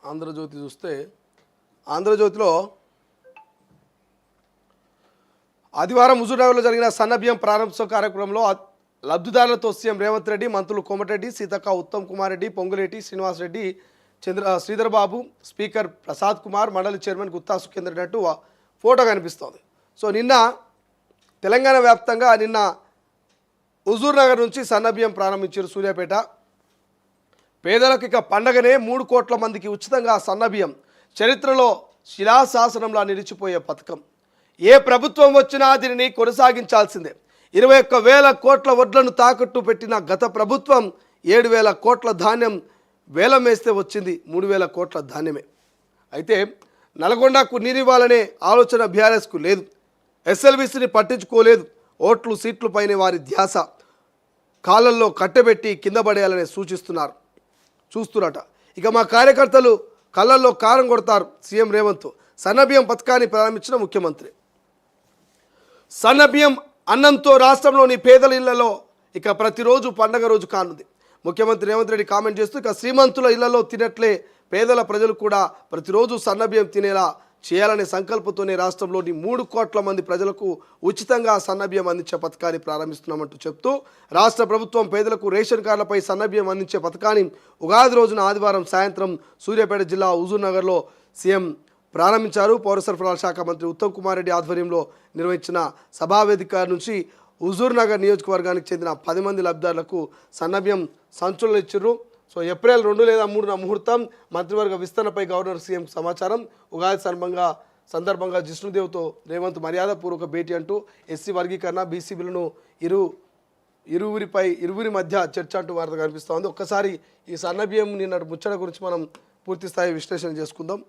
ఆంధ్రజ్యోతి చూస్తే ఆంధ్రజ్యోతిలో ఆదివారం హుజూర్నగర్లో జరిగిన సన్నబియ్యం ప్రారంభోత్సవ కార్యక్రమంలో లబ్ధిదారులతో సీఎం రేవంత్ రెడ్డి, మంత్రులు కోమటిరెడ్డి, సీతక్క, ఉత్తమ్ కుమార్ రెడ్డి, పొంగులేటి శ్రీనివాసరెడ్డి, శ్రీధర్ బాబు, స్పీకర్ ప్రసాద్ కుమార్, మండలి చైర్మన్ గుత్తా సుఖేందర్ రెడ్డి ఫోటో కనిపిస్తోంది. సో నిన్న తెలంగాణ వ్యాప్తంగా నిన్న హుజూర్నగర్ నుంచి సన్నబియ్యం ప్రారంభించారు. సూర్యాపేట పేదలకు ఇక పండగనే 3 కోట్ల మందికి ఉచితంగా సన్నబియ్యం. చరిత్రలో శిలాశాసనంలా నిలిచిపోయే పథకం. ఏ ప్రభుత్వం వచ్చినా దీనిని కొనసాగించాల్సిందే. 21,000 కోట్ల వడ్లను తాకట్టు పెట్టిన గత ప్రభుత్వం 7,000 కోట్ల ధాన్యం వేలం వేస్తే వచ్చింది 3,000 కోట్ల ధాన్యమే. అయితే నల్గొండకు నీరివ్వాలనే ఆలోచన బీఆర్ఎస్కు లేదు. ఎస్ఎల్బీసీని పట్టించుకోలేదు. ఓట్లు సీట్లు పైన వారి ధ్యాస. కాళ్ళల్లో కట్టెబెట్టి కింద పడేయాలని చూస్తున్నట. ఇక మా కార్యకర్తలు కళ్ళల్లో కారం కొడతారు సీఎం రేవంత్. సన్నబియ్యం పథకాన్ని ప్రారంభించిన ముఖ్యమంత్రి. సన్నబియ్యం అన్నంతో రాష్ట్రంలోని పేదల ఇళ్లలో ఇక ప్రతిరోజు పండగ రోజు కానుంది. ముఖ్యమంత్రి రేవంత్ రెడ్డి కామెంట్ చేస్తూ ఇక శ్రీమంతుల ఇళ్లలో తినట్లే పేదల ప్రజలు కూడా ప్రతిరోజు సన్నబియ్యం తినేలా చేయాలనే సంకల్పంతోనే రాష్ట్రంలోని 3 కోట్ల మంది ప్రజలకు ఉచితంగా సన్నబియ్యం అందించే పథకాన్ని ప్రారంభిస్తున్నామంటూ చెప్తూ రాష్ట్ర ప్రభుత్వం పేదలకు రేషన్ కార్డులపై సన్నబియ్యం అందించే పథకాన్ని ఉగాది రోజున ఆదివారం సాయంత్రం సూర్యాపేట జిల్లా హుజూర్నగర్లో సీఎం ప్రారంభించారు. పౌర సరఫరాల శాఖ మంత్రి ఉత్తమ్ కుమార్ రెడ్డి ఆధ్వర్యంలో నిర్వహించిన సభావేదిక నుంచి హుజూర్నగర్ నియోజకవర్గానికి చెందిన 10 మంది లబ్ధిదారులకు సన్నబియ్యం సంచులను ఇచ్చారు. సో ఏప్రిల్ 2 లేదా 3న ముహూర్తం. మంత్రివర్గ విస్తరణపై గవర్నర్ సీఎం సమాచారం. ఉగాది సందర్భంగా జిష్ణుదేవ్తో రేవంత్ మర్యాదపూర్వక భేటీ అంటూ ఎస్సీ వర్గీకరణ, బీసీ బిల్లును ఇరువురి మధ్య చర్చ అంటూ వార్త కనిపిస్తోంది. ఒక్కసారి ఈ సన్నబియ్యం నిన్నటి ముచ్చట గురించి మనం పూర్తి స్థాయి విశ్లేషణ చేసుకుందాం.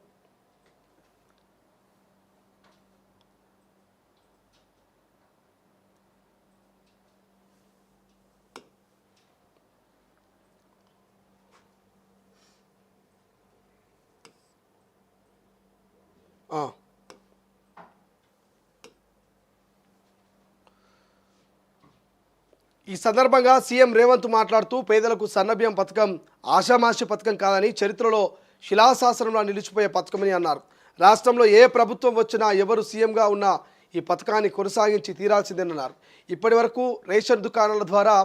ఈ సందర్భంగా సీఎం రేవంత్ మాట్లాడుతూ పేదలకు సన్నబియ్యం పథకం ఆషామాషి పథకం కాదని, చరిత్రలో శిలాశాసనంలో నిలిచిపోయే పథకమని అన్నారు. రాష్ట్రంలో ఏ ప్రభుత్వం వచ్చినా ఎవరు సీఎంగా ఉన్నా ఈ పథకాన్ని కొనసాగించి తీరాల్సిందేనన్నారు. ఇప్పటి వరకు రేషన్ దుకాణాల ద్వారా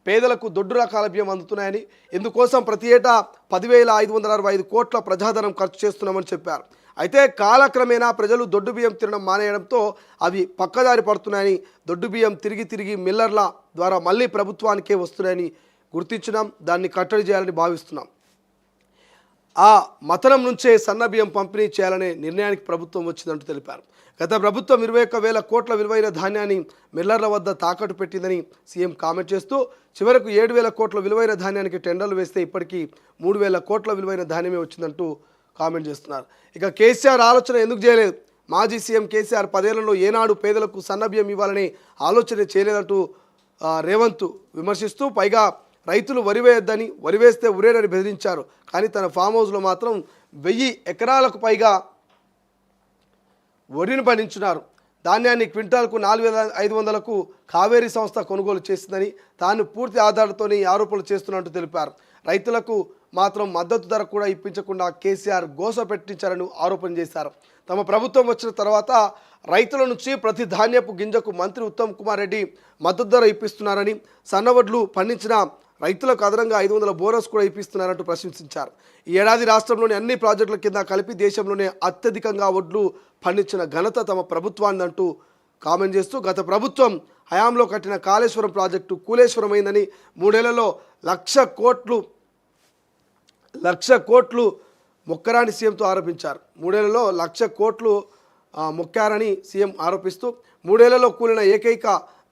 పేదలకు దొడ్డు రకాల బియ్యం అందుతున్నాయని, ఇందుకోసం ప్రతి ఏటా 10,565 కోట్ల ప్రజాధనం ఖర్చు చేస్తున్నామని చెప్పారు. అయితే కాలక్రమేణా ప్రజలు దొడ్డు బియ్యం తినడం మానేయడంతో అవి పక్కదారి పడుతున్నాయని, దొడ్డు బియ్యం తిరిగి మిల్లర్ల ద్వారా మళ్ళీ ప్రభుత్వానికే వస్తున్నాయని గుర్తించినాం. దాన్ని కట్టడి చేయాలని భావిస్తున్నాం. ఆ మతనం నుంచే సన్నబియ్యం పంపిణీ చేయాలనే నిర్ణయానికి ప్రభుత్వం వచ్చిందంటూ తెలిపారు. గత ప్రభుత్వం 21,000 కోట్ల విలువైన ధాన్యాన్ని మిల్లర్ల వద్ద తాకట్టు పెట్టిందని సీఎం కామెంట్ చేస్తూ చివరకు 7,000 కోట్ల విలువైన ధాన్యానికి టెండర్లు వేస్తే ఇప్పటికీ 3,000 కోట్ల విలువైన ధాన్యమే వచ్చిందంటూ కామెంట్ చేస్తున్నారు. ఇక కేసీఆర్ ఆలోచన ఎందుకు చేయలేదు? మాజీ సీఎం కేసీఆర్ 10 ఏళ్లలో ఏనాడు పేదలకు సన్నబియ్యం ఇవ్వాలని ఆలోచన చేయలేదంటూ రేవంత్ విమర్శిస్తూ, పైగా రైతులు వరి వేయొద్దని, వరి వేస్తే ఉరేనని బెదిరించారు. కానీ తన ఫామ్ హౌస్లో మాత్రం 1000 ఎకరాలకు పైగా వరిని పండించున్నారు. ధాన్యాన్ని క్వింటాల్కు 4,500కు కావేరీ సంస్థ కొనుగోలు చేసిందని, తాను పూర్తి ఆధారంతోనే ఆరోపణలు చేస్తున్నట్టు తెలిపారు. రైతులకు మాత్రం మద్దతు ధర కూడా ఇప్పించకుండా కేసీఆర్ గోస పెట్టించారని ఆరోపణ చేశారు. తమ ప్రభుత్వం వచ్చిన తర్వాత రైతుల నుంచి ప్రతి ధాన్యపు గింజకు మంత్రి ఉత్తమ్ కుమార్ రెడ్డి మద్దతు ధర ఇప్పిస్తున్నారని, సన్నవడ్లు పండించిన రైతులకు అదనంగా 500 బోనస్ కూడా ఇప్పిస్తున్నారంటూ ప్రశంసించారు. ఈ ఏడాది రాష్ట్రంలోని అన్ని ప్రాజెక్టుల కింద కలిపి దేశంలోనే అత్యధికంగా వడ్లు పండించిన ఘనత తమ ప్రభుత్వాన్నంటూ కామెంట్ చేస్తూ, గత ప్రభుత్వం హయాంలో కట్టిన కాళేశ్వరం ప్రాజెక్టు కూలేశ్వరమైందని, 3 ఏళ్లలో 1,00,000 కోట్లు మొక్కరాని సీఎంతో ఆరోపించారు. 3 ఏళ్లలో 1,00,000 కోట్లు మొక్కారని సీఎం ఆరోపిస్తూ 3 ఏళ్లలో కూలిన ఏకైక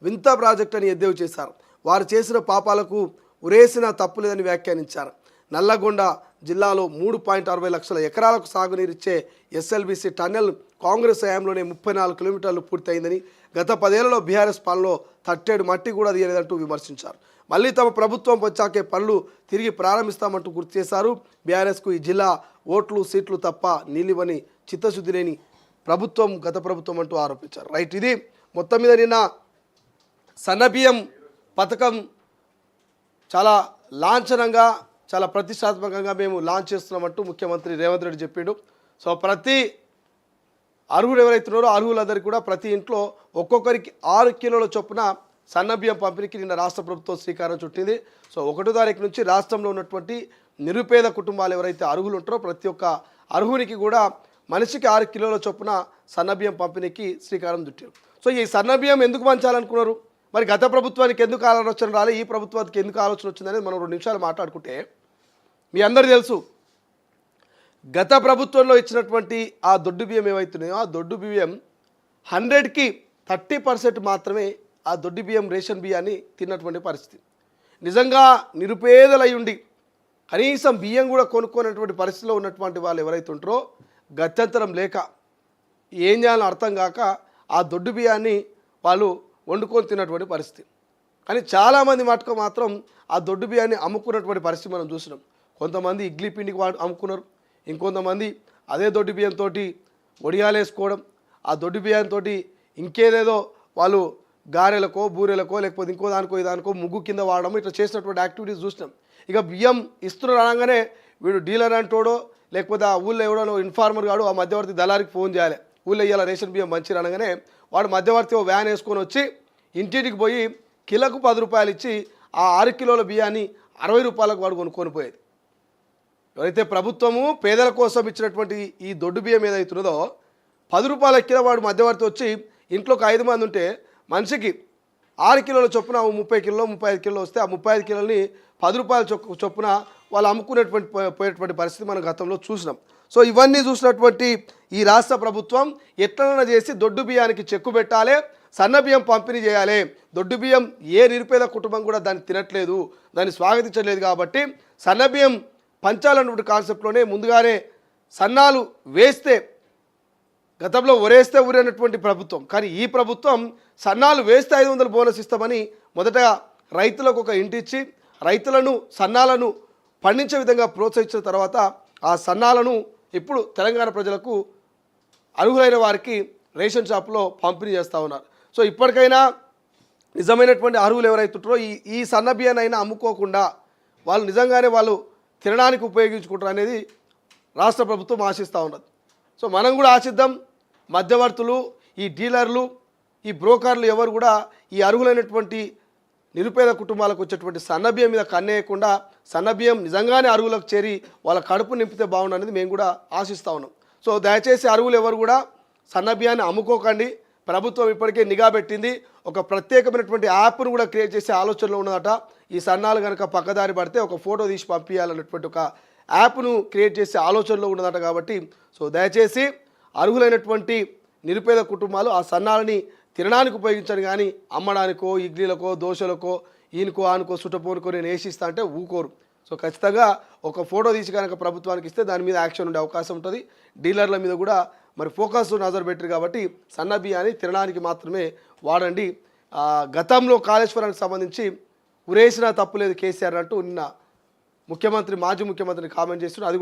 వింత ప్రాజెక్ట్ అని ఎద్దేవి చేశారు. వారు చేసిన పాపాలకు ఉరేసిన తప్పులేదని వ్యాఖ్యానించారు. నల్లగొండ జిల్లాలో 3.60 లక్షల ఎకరాలకు సాగునీరిచ్చే ఎస్ఎల్బీసీ టన్నెల్ కాంగ్రెస్ హయాంలోనే 34 కిలోమీటర్లు పూర్తయిందని, గత 10 ఏళ్లలో బీఆర్ఎస్ పాలనలో తట్టేడు మట్టి కూడా తీయలేదంటూ విమర్శించారు. మళ్ళీ తమ ప్రభుత్వం వచ్చాకే పనులు తిరిగి ప్రారంభిస్తామంటూ గుర్తు చేశారు. బీఆర్ఎస్కు ఈ జిల్లా ఓట్లు సీట్లు తప్ప నీళ్ళివ్వని చిత్తశుద్ధి లేని ప్రభుత్వం గత ప్రభుత్వం అంటూ ఆరోపించారు. రైట్, ఇది మొత్తం మీద నిన్న సన్నబియ్యం పథకం చాలా లాంఛనంగా చాలా ప్రతిష్టాత్మకంగా మేము లాంచ్ చేస్తున్నామంటూ ముఖ్యమంత్రి రేవంత్ రెడ్డి చెప్పిండు. సో ప్రతి అర్హులు ఎవరైతున్నారో అర్హులందరికీ కూడా ప్రతి ఇంట్లో ఒక్కొక్కరికి 6 కిలోల చొప్పున సన్నబియ్యం పంపిణీకి నిన్న రాష్ట్ర ప్రభుత్వం శ్రీకారం చుట్టింది. సో 1వ తారీఖు నుంచి రాష్ట్రంలో ఉన్నటువంటి నిరుపేద కుటుంబాలు ఎవరైతే అర్హులు ఉంటారో ప్రతి ఒక్క అర్హునికి కూడా మనిషికి 6 కిలోల చొప్పున సన్నబియ్యం పంపిణీకి శ్రీకారం చుట్టారు. సో ఈ సన్నబియ్యం ఎందుకు పంచాలనుకున్నారు, మరి గత ప్రభుత్వానికి ఎందుకు ఆలోచన రాలే, ఈ ప్రభుత్వానికి ఎందుకు ఆలోచన వచ్చిందనేది మనం 2 నిమిషాలు మాట్లాడుకుంటే మీ అందరికీ తెలుసు. గత ప్రభుత్వంలో ఇచ్చినటువంటి ఆ దొడ్డు బియ్యం ఏవైతున్నాయో ఆ దొడ్డు బియ్యం 100కి 30% మాత్రమే ఆ దొడ్డు బియ్యం రేషన్ బియ్యాన్ని తిన్నటువంటి పరిస్థితి. నిజంగా నిరుపేదలై ఉండి కనీసం బియ్యం కూడా కొనుక్కోనటువంటి పరిస్థితిలో ఉన్నటువంటి వాళ్ళు ఎవరైతే ఉంటారో గత్యంతరం లేక ఏం చేయాలో అర్థం కాక ఆ దొడ్డు బియ్యాన్ని వాళ్ళు వండుకొని తిన్నటువంటి పరిస్థితి. కానీ చాలామంది మటుకు మాత్రం ఆ దొడ్డు బియ్యాన్ని అమ్ముకున్నటువంటి పరిస్థితి మనం చూసినాం. కొంతమంది ఇడ్లీ పిండికి అమ్ముకున్నారు, ఇంకొంతమంది అదే దొడ్డు బియ్యంతో వడియాలు వేసుకోవడం, ఆ దొడ్డు బియ్యంతో ఇంకేదేదో వాళ్ళు గారెలకో బూరెలకో లేకపోతే ఇంకో దానికో ముగ్గు కింద వాడడం, ఇట్లా చేసినటువంటి యాక్టివిటీస్ చూసినాం. ఇక బియ్యం ఇస్తున్నారు అనగానే వీడు డీలర్ అంటోడో లేకపోతే ఆ ఊళ్ళో ఎవడో ఇన్ఫార్మర్ గాడు ఆ మధ్యవర్తి దళారికి ఫోన్ చేయాలి, ఊళ్ళో ఇయ్యాల రేషన్ బియ్యం మంచిది అనగానే వాడు మధ్యవర్తి ఓ వ్యాన్ వేసుకొని వచ్చి ఇంటింటికి పోయి కిలోకు 10 రూపాయలు ఇచ్చి ఆ 6 కిలోల బియ్యాన్ని 60 రూపాయలకు వాడు కొనుక్కొని పోయేది. ఎవరైతే ప్రభుత్వము పేదల కోసం ఇచ్చినటువంటి ఈ దొడ్డు బియ్యం ఏదైతున్నదో 10 రూపాయల కిలో వాడు మధ్యవర్తి వచ్చి ఇంట్లోకి 5 మంది ఉంటే మనిషికి 6 కిలోల చొప్పున 30 కిలో 35 కిలో వస్తే ఆ 35 కిలోని 10 రూపాయల చొప్పున వాళ్ళు అమ్ముకునేటువంటి పోయేటువంటి పరిస్థితి మనం గతంలో చూసినాం. సో ఇవన్నీ చూసినటువంటి ఈ రాష్ట్ర ప్రభుత్వం ఎట్లైనా చేసి దొడ్డు బియ్యానికి చెక్కు పెట్టాలి, సన్న బియ్యం పంపిణీ చేయాలి. దొడ్డు బియ్యం ఏ నిరుపేద కుటుంబం కూడా దాన్ని తినట్లేదు, దాన్ని స్వాగతించలేదు. కాబట్టి సన్న బియ్యం పంచాలన్నటువంటి కాన్సెప్ట్లోనే ముందుగానే సన్నాలు వేస్తే గతంలో ఒరేస్తే ఊరేనటువంటి ప్రభుత్వం, కానీ ఈ ప్రభుత్వం సన్నాలు వేస్తే 500 బోనస్ ఇస్తామని మొదట రైతులకు ఒక ఇంటి ఇచ్చి రైతులను సన్నాలను పండించే విధంగా ప్రోత్సహించిన తర్వాత ఆ సన్నాలను ఇప్పుడు తెలంగాణ ప్రజలకు అర్హులైన వారికి రేషన్ షాప్లో పంపిణీ చేస్తూ ఉన్నారు. సో ఇప్పటికైనా నిజమైనటువంటి అర్హులు ఎవరైతుంటారో ఈ సన్న బియ్యానైనా అమ్ముకోకుండా వాళ్ళు నిజంగానే వాళ్ళు తినడానికి ఉపయోగించుకుంటారు అనేది రాష్ట్ర ప్రభుత్వం ఆశిస్తూ ఉన్నది. సో మనం కూడా ఆశిద్దాం. మధ్యవర్తులు, ఈ డీలర్లు, ఈ బ్రోకర్లు ఎవరు కూడా ఈ అర్హులైనటువంటి నిరుపేద కుటుంబాలకు వచ్చేటువంటి సన్నబియ్యం మీద కన్నేయకుండా సన్నబియ్యం నిజంగానే అర్హులకు చేరి వాళ్ళ కడుపు నింపితే బాగుండనేది మేము కూడా ఆశిస్తూ ఉన్నాం. సో దయచేసి అర్హులు ఎవరు కూడా సన్నబియ్యాన్ని అమ్ముకోకండి. ప్రభుత్వం ఇప్పటికే నిఘా పెట్టింది, ఒక ప్రత్యేకమైనటువంటి యాప్ను కూడా క్రియేట్ చేసే ఆలోచనలో ఉన్నదట. ఈ సన్నాలు కనుక పక్కదారి పడితే ఒక ఫోటో తీసి పంపించాలన్నటువంటి ఒక యాప్ను క్రియేట్ చేసే ఆలోచనలో ఉన్నదట. కాబట్టి సో దయచేసి అర్హులైనటువంటి నిరుపేద కుటుంబాలు ఆ సన్నాలని తినడానికి ఉపయోగించను, కానీ అమ్మడానికో ఇడ్లీలకో దోశలకో ఈయనకో ఆనుకో సుట్టపోనుకో నేను వేసిస్తా అంటే ఊకోరు. సో ఖచ్చితంగా ఒక ఫోటో తీసి కనుక ప్రభుత్వానికి ఇస్తే దాని మీద యాక్షన్ ఉండే అవకాశం ఉంటుంది. డీలర్ల మీద కూడా మరి ఫోకస్ నజర్ పెట్టారు. కాబట్టి సన్న బియ్యాన్ని తినడానికి మాత్రమే వాడండి. గతంలో కాళేశ్వరానికి సంబంధించి ఉరేసినా తప్పులేదు కేసీఆర్ అంటూ నిన్న మాజీ ముఖ్యమంత్రిని కామెంట్ చేస్తున్నారు. అది